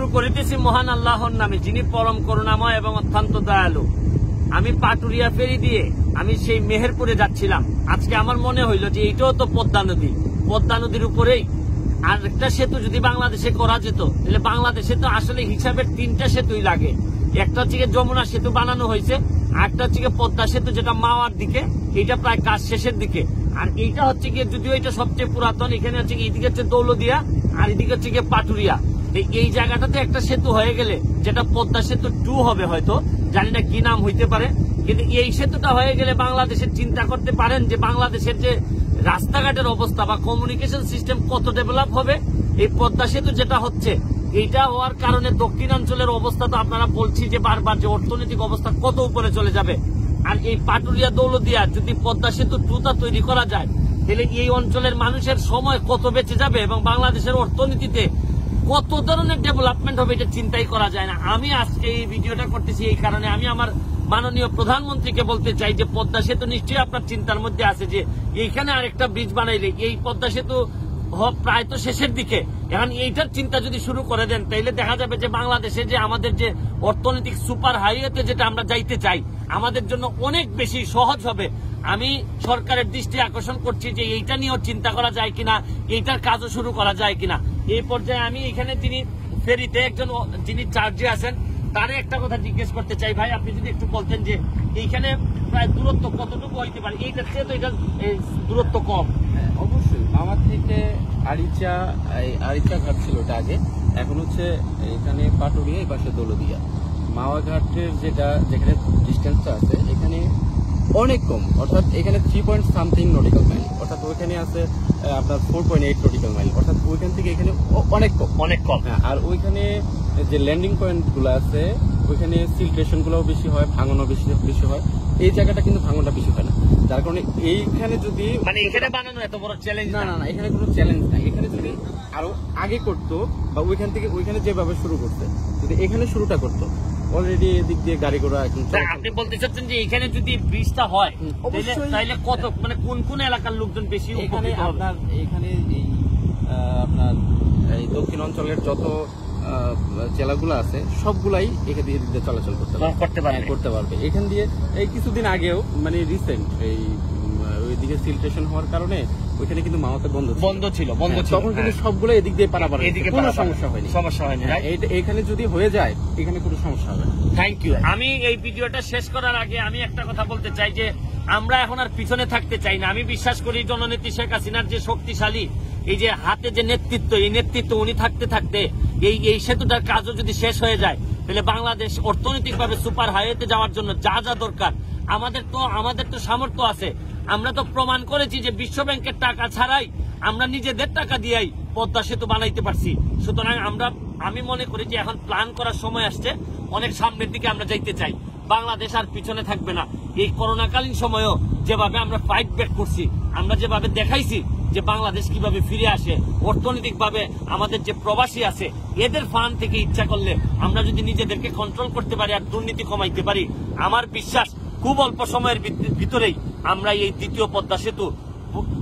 শুরু করিতেছি মহান আল্লাহর নামে, যিনি পরম করুণাময় এবং অত্যন্ত দয়ালু। আমি পাটুরিয়া ফেরি দিয়ে আমি সেই মেহেরপুরে যাচ্ছিলাম। আজকে আমার মনে হইল যে এইটাও তো পদ্মা নদী, পদ্মা নদীর উপরেই আর একটা সেতু যদি বাংলাদেশে করা যেত, তাহলে বাংলাদেশে তো আসলে হিসাবের 3টা সেতুই লাগে। একটা হচ্ছে যমুনা সেতু বানানো হয়েছে, একটা হচ্ছে পদ্মা সেতু যেটা মাওয়ার দিকে, এইটা প্রায় কাজ শেষের দিকে। আর এইটা হচ্ছে গিয়ে, যদিও এটা সবচেয়ে পুরাতন, এখানে হচ্ছে এইদিকে হচ্ছে দৌলদিয়া আর এদিকে হচ্ছে গিয়ে পাটুরিয়া। এই জায়গাটাতে একটা সেতু হয়ে গেলে, যেটা পদ্মা সেতু 2 হবে হয়তো, জানি না কি নাম হইতে পারে, কিন্তু এই সেতুটা হয়ে গেলে বাংলাদেশের চিন্তা করতে পারেন যে বাংলাদেশের যে রাস্তাঘাটের অবস্থা বা কমিউনিকেশন সিস্টেম কত ডেভেলপ হবে। এই পদ্মা সেতু যেটা হচ্ছে, এইটা হওয়ার কারণে দক্ষিণাঞ্চলের অবস্থা তো আপনারা বলছি যে বারবার, যে অর্থনৈতিক অবস্থা কত উপরে চলে যাবে। আর এই পাটুরিয়া দৌলদিয়া যদি পদ্মা সেতু 2টা তৈরি করা যায়, তাহলে এই অঞ্চলের মানুষের সময় কত বেঁচে যাবে এবং বাংলাদেশের অর্থনীতিতে কত ধরনের ডেভেলপমেন্ট হবে, এটা চিন্তাই করা যায় না। আমি আজকে এই ভিডিওটা করতেছি এই কারণে, আমি আমার মাননীয় প্রধানমন্ত্রীকে বলতে চাই যে পদ্মা সেতু নিশ্চয়ই আপনার চিন্তার মধ্যে আছে, যে এইখানে আরেকটা ব্রিজ বানাইলে, এই পদ্মা সেতু প্রায় তো শেষের দিকে, এখন এইটার চিন্তা যদি শুরু করে দেন, তাইলে দেখা যাবে যে বাংলাদেশে যে আমাদের যে অর্থনৈতিক সুপার হাইওয়েতে যেটা আমরা যাইতে চাই, আমাদের জন্য অনেক বেশি সহজ হবে। আমি সরকারের দৃষ্টি আকর্ষণ করছি যে এইটা নিয়েও চিন্তা করা যায় কিনা, এইটার কাজও শুরু করা যায় কিনা। এই পর্যায়ে আমি এখানে যিনি ফেরিতে একজন যিনি চার্জে আছেন, তারে একটা কথা জিজ্ঞেস করতে চাই। ভাই, আপনি যদি একটু বলতেন যে এইখানে প্রায় দূরত্ব কতটুকু হইতে পারে? এইটার চেয়ে তো এটা দূরত্ব কম। অবশ্যই আমার থেকে আরিচা ঘাট ছিল এটা আগে, এখন হচ্ছে এখানে পাটুরিয়া, এই পাশে দৌলদিয়া। মাওয়া ঘাটের যেখানে ডিস্টেন্সটা আছে এখানে অনেক কম, অর্থাৎ এখানে 3.something নটিক্যাল মাইল, অর্থাৎ ওইখানে আছে আপনার 4.8 নটিক্যাল মাইল, অর্থাৎ ওইখান থেকে এখানে অনেক কম। আর ওইখানে যে ল্যান্ডিং পয়েন্ট গুলো আছে, ওইখানে সিলটেশন গুলোও বেশি হয়, ভাঙনও বেশি হয়। এই জায়গাটা কিন্তু ভাঙনটা বেশি হয় না, যার কারণে এইখানে যদি এখানে বানানো এত বড় চ্যালেঞ্জ না, এখানে কোনো চ্যালেঞ্জ নাই। এখানে যদি আরো আগে করতো বা ওইখানে যেভাবে শুরু করতে, যদি এখানে শুরুটা করতো, অলরেডি এদিক দিয়ে গাড়ি ঘোড়া। আপনি বলতে চাচ্ছেন যে এখানে যদি ব্রিজটা হয়, তাহলে কত, মানে কোন কোন এলাকার লোকজন বেশি উপকৃত হবে? এখানে আপনার এই দক্ষিণ অঞ্চলের যত জেলাগুলো আছে সবগুলাই এখান দিয়ে চলাচল করতে পারবে। এখান দিয়ে এই কিছুদিন আগেও, মানে রিসেন্ট, এই ওইদিকে সিলটেশন হওয়ার কারণে ওইখানে কিন্তু মাওয়াতে বন্ধ ছিল, তখন কিন্তু সবগুলো এদিক দিয়ে পারাপার, কোনো সমস্যা হয়নি। এখানে যদি হয়ে যায়, এখানে কোনো সমস্যা হবে না। Thank you. আমি এই ভিডিওটা শেষ করার আগে আমি একটা কথা বলতে চাই যে আমরা এখন আর পিছনে থাকতে চাই না। আমি বিশ্বাস করি জননেত্রী শেখ হাসিনার যে শক্তিশালী এই যে হাতে যে নেতৃত্ব, এই নেতৃত্ব উনি থাকতে থাকতে এই সেতুটার কাজও যদি শেষ হয়ে যায়, তাহলে বাংলাদেশ অর্থনৈতিকভাবে সুপার হাইওয়েতে যাওয়ার জন্য যা যা দরকার, আমাদের তো সামর্থ্য আছে। আমরা তো প্রমাণ করেছি যে বিশ্ব ব্যাংকের টাকা ছাড়াই আমরা নিজেদের টাকা দিয়েই পদ্মা সেতু বানাইতে পারছি। সুতরাং আমি মনে করি যে এখন প্ল্যান করার সময় আসছে, অনেক সামনের দিকে আমরা যাইতে চাই। বাংলাদেশ আর পিছনে থাকবে না। এই করোনাকালীন সময়েও যেভাবে আমরা ফাইট ব্যাক করছি, আমরা যেভাবে দেখাইছি যে বাংলাদেশ কিভাবে ফিরে আসে, অর্থনৈতিকভাবে আমাদের যে প্রবাসী আছে এদের ফান্ড থেকে ইচ্ছা করলে আমরা যদি নিজেদেরকে কন্ট্রোল করতে পারি আর দুর্নীতি কমাইতে পারি, আমার বিশ্বাস খুব অল্প সময়ের ভিতরেই আমরা এই দ্বিতীয় পদ্মা সেতু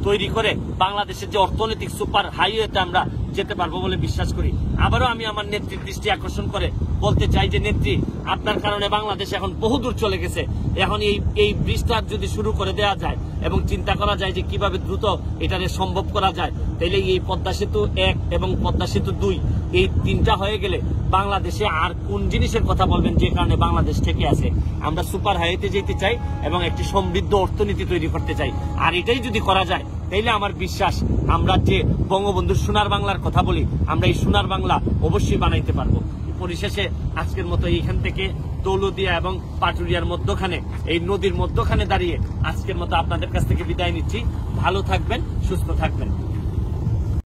তৈরি করে বাংলাদেশের যে অর্থনৈতিক সুপার হাইওয়েতে আমরা যেতে পারবো বলে বিশ্বাস করি। আবারও আমি আমার নেত্রীর দৃষ্টি আকর্ষণ করে বলতে চাই যে নেত্রী, আপনার কারণে বাংলাদেশ এখন বহুদূর চলে গেছে। এখন এই ব্রিজটা যদি শুরু করে দেওয়া যায় এবং চিন্তা করা যায় যে কিভাবে দ্রুত এটাকে সম্ভব করা যায়, তাহলে এই পদ্মা সেতু 1 এবং পদ্মা সেতু 2, এই 3টা হয়ে গেলে বাংলাদেশে আর কোন জিনিসের কথা বলবেন যে কারণে বাংলাদেশ থেকে আছে? আমরা সুপার হাইওয়েতে যেতে চাই এবং একটি সমৃদ্ধ অর্থনীতি তৈরি করতে চাই। আর এটাই যদি করা যায়, তাইলে আমার বিশ্বাস আমরা যে বঙ্গবন্ধুর সোনার বাংলার কথা বলি, আমরা এই সোনার বাংলা অবশ্যই বানাইতে পারবো। পরিশেষে আজকের মতো এইখান থেকে দৌলদিয়া এবং পাটুরিয়ার মধ্যখানে, এই নদীর মধ্যখানে দাঁড়িয়ে আজকের মতো আপনাদের কাছ থেকে বিদায় নিচ্ছি। ভালো থাকবেন, সুস্থ থাকবেন।